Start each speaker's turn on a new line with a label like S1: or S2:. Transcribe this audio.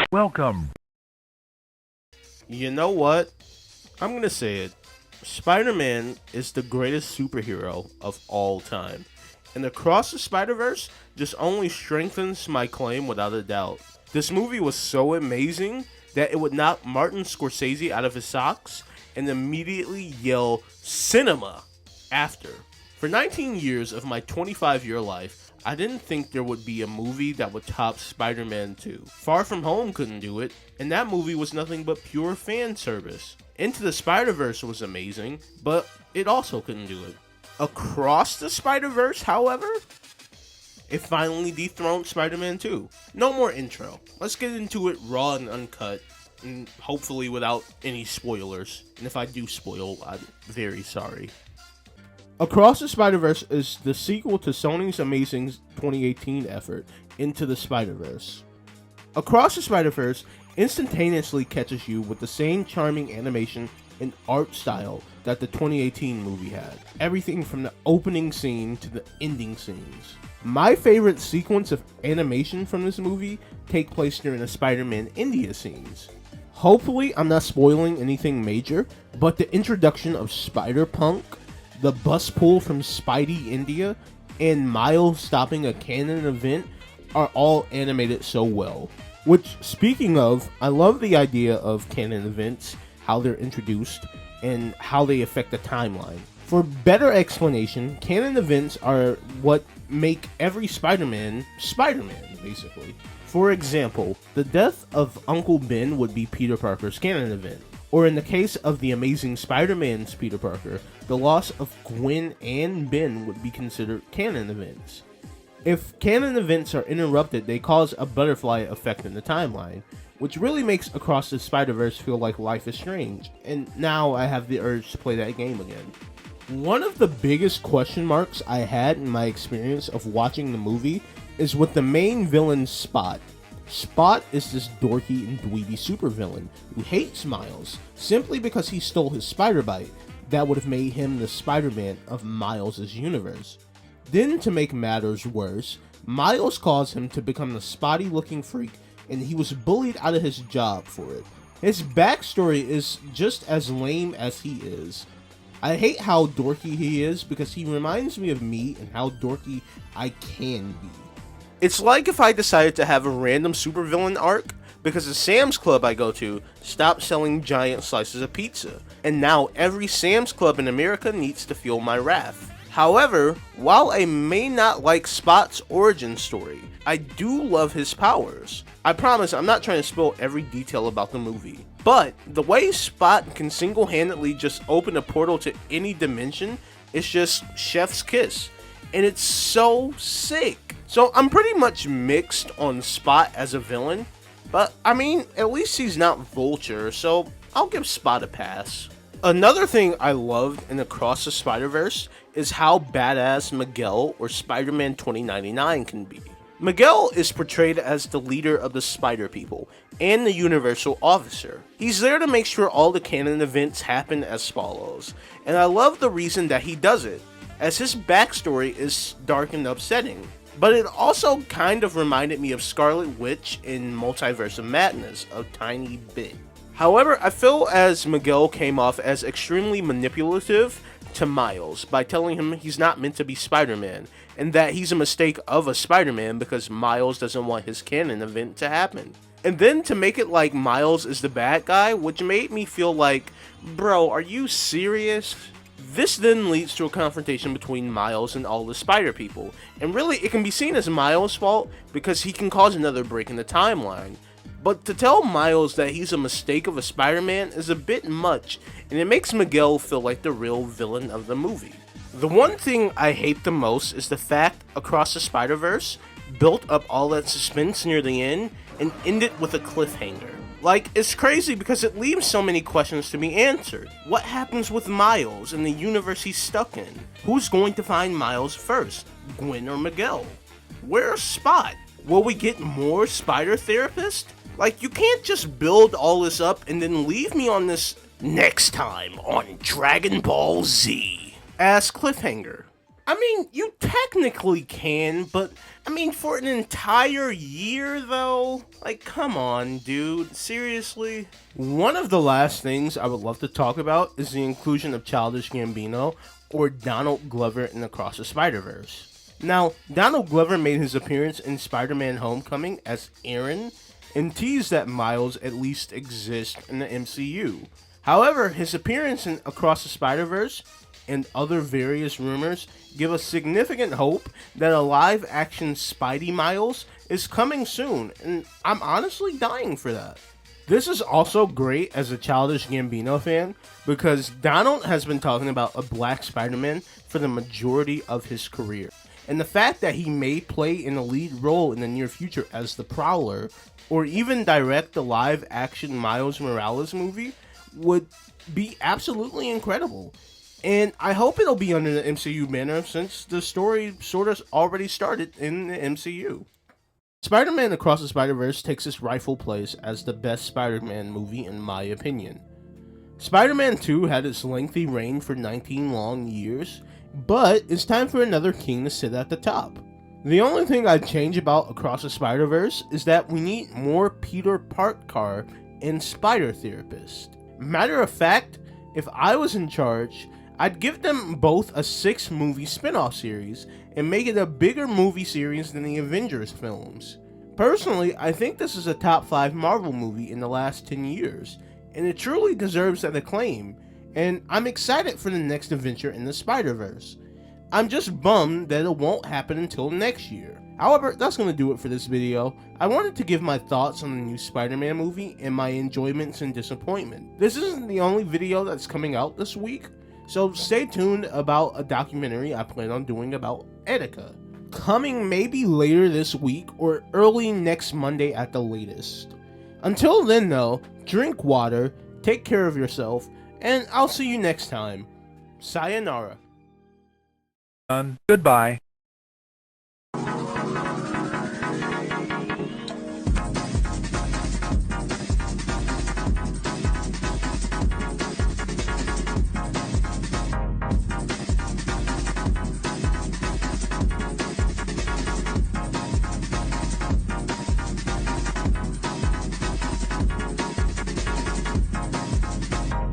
S1: Welcome.
S2: You know what? I'm gonna say it. Spider-Man is the greatest superhero of all time. And Across the Spider-Verse just only strengthens my claim without a doubt. This movie was so amazing that it would knock Martin Scorsese out of his socks and immediately yell cinema after. For 19 years of my 25-year life, I didn't think there would be a movie that would top Spider-Man 2. Far From Home couldn't do it, and that movie was nothing but pure fan service. Into the Spider-Verse was amazing, but it also couldn't do it. Across the Spider-Verse, however, it finally dethroned Spider-Man 2. No more intro. Let's get into it raw and uncut, and hopefully without any spoilers. And if I do spoil, I'm very sorry. Across the Spider-Verse is the sequel to Sony's amazing 2018 effort, Into the Spider-Verse. Across the Spider-Verse instantaneously catches you with the same charming animation and art style that the 2018 movie had. Everything from the opening scene to the ending scenes. My favorite sequence of animation from this movie take place during the Spider-Man India scenes. Hopefully I'm not spoiling anything major, but the introduction of Spider-Punk, the bus pull from Spidey India, and Miles stopping a canon event are all animated so well. Which, speaking of, I love the idea of canon events, how they're introduced, and how they affect the timeline. For better explanation, canon events are what make every Spider-Man, Spider-Man, basically. For example, the death of Uncle Ben would be Peter Parker's canon event. Or in the case of the Amazing Spider-Man's Peter Parker, the loss of Gwen and Ben would be considered canon events. If canon events are interrupted, they cause a butterfly effect in the timeline, which really makes Across the Spider-Verse feel like Life is Strange, and now I have the urge to play that game again. One of the biggest question marks I had in my experience of watching the movie is with the main villain Spot. Spot is this dorky and dweeby supervillain who hates Miles simply because he stole his spider bite that would have made him the Spider-Man of Miles' universe. Then, to make matters worse, Miles caused him to become the spotty-looking freak, and he was bullied out of his job for it. His backstory is just as lame as he is. I hate how dorky he is because he reminds me of me and how dorky I can be. It's like if I decided to have a random supervillain arc because the Sam's Club I go to stopped selling giant slices of pizza, and now every Sam's Club in America needs to feel my wrath. However, while I may not like Spot's origin story, I do love his powers. I promise I'm not trying to spill every detail about the movie, but the way Spot can single-handedly just open a portal to any dimension is just chef's kiss, and it's so sick. So I'm pretty much mixed on Spot as a villain, but I mean, at least he's not Vulture, so I'll give Spot a pass. Another thing I loved in Across the Spider-Verse is how badass Miguel or Spider-Man 2099 can be. Miguel is portrayed as the leader of the Spider People and the Universal Officer. He's there to make sure all the canon events happen as follows, and I love the reason that he does it, as his backstory is dark and upsetting. But it also kind of reminded me of Scarlet Witch in Multiverse of Madness a tiny bit. However, I feel as Miguel came off as extremely manipulative to Miles by telling him he's not meant to be Spider-Man, and that he's a mistake of a Spider-Man because Miles doesn't want his canon event to happen. And then to make it like Miles is the bad guy, which made me feel like, bro, are you serious? This then leads to a confrontation between Miles and all the Spider People, and really it can be seen as Miles' fault because he can cause another break in the timeline. But to tell Miles that he's a mistake of a Spider-Man is a bit much, and it makes Miguel feel like the real villain of the movie. The one thing I hate the most is the fact Across the Spider-Verse built up all that suspense near the end and ended with a cliffhanger. Like, it's crazy because it leaves so many questions to be answered. What happens with Miles in the universe he's stuck in? Who's going to find Miles first, Gwen or Miguel? Where's Spot? Will we get more Spider Therapist? Like, you can't just build all this up and then leave me on this next time on Dragon Ball Z as cliffhanger. I mean, you technically can, but I mean, for an entire year, though? Like, come on, dude. Seriously? One of the last things I would love to talk about is the inclusion of Childish Gambino, or Donald Glover, in Across the Spider-Verse. Now, Donald Glover made his appearance in Spider-Man Homecoming as Aaron, and teased that Miles at least exists in the MCU. However, his appearance in Across the Spider-Verse and other various rumors give us significant hope that a live-action Spidey Miles is coming soon, and I'm honestly dying for that. This is also great as a Childish Gambino fan because Donald has been talking about a black Spider-Man for the majority of his career. And the fact that he may play in a lead role in the near future as the Prowler, or even direct the live-action Miles Morales movie, would be absolutely incredible. And I hope it'll be under the MCU banner since the story sort of already started in the MCU. Spider-Man Across the Spider-Verse takes its rightful place as the best Spider-Man movie in my opinion. Spider-Man 2 had its lengthy reign for 19 long years, but it's time for another king to sit at the top. The only thing I'd change about Across the Spider-Verse is that we need more Peter Parker and Spider-Therapist. Matter of fact, if I was in charge, I'd give them both a 6-movie spin-off series and make it a bigger movie series than the Avengers films. Personally, I think this is a top 5 Marvel movie in the last 10 years, and it truly deserves that acclaim, and I'm excited for the next adventure in the Spider-Verse. I'm just bummed that it won't happen until next year. However, that's going to do it for this video. I wanted to give my thoughts on the new Spider-Man movie and my enjoyments and disappointment. This isn't the only video that's coming out this week, so stay tuned about a documentary I plan on doing about Etika, coming maybe later this week or early next Monday at the latest. Until then though, drink water, take care of yourself, and I'll see you next time. Sayonara.
S1: Goodbye.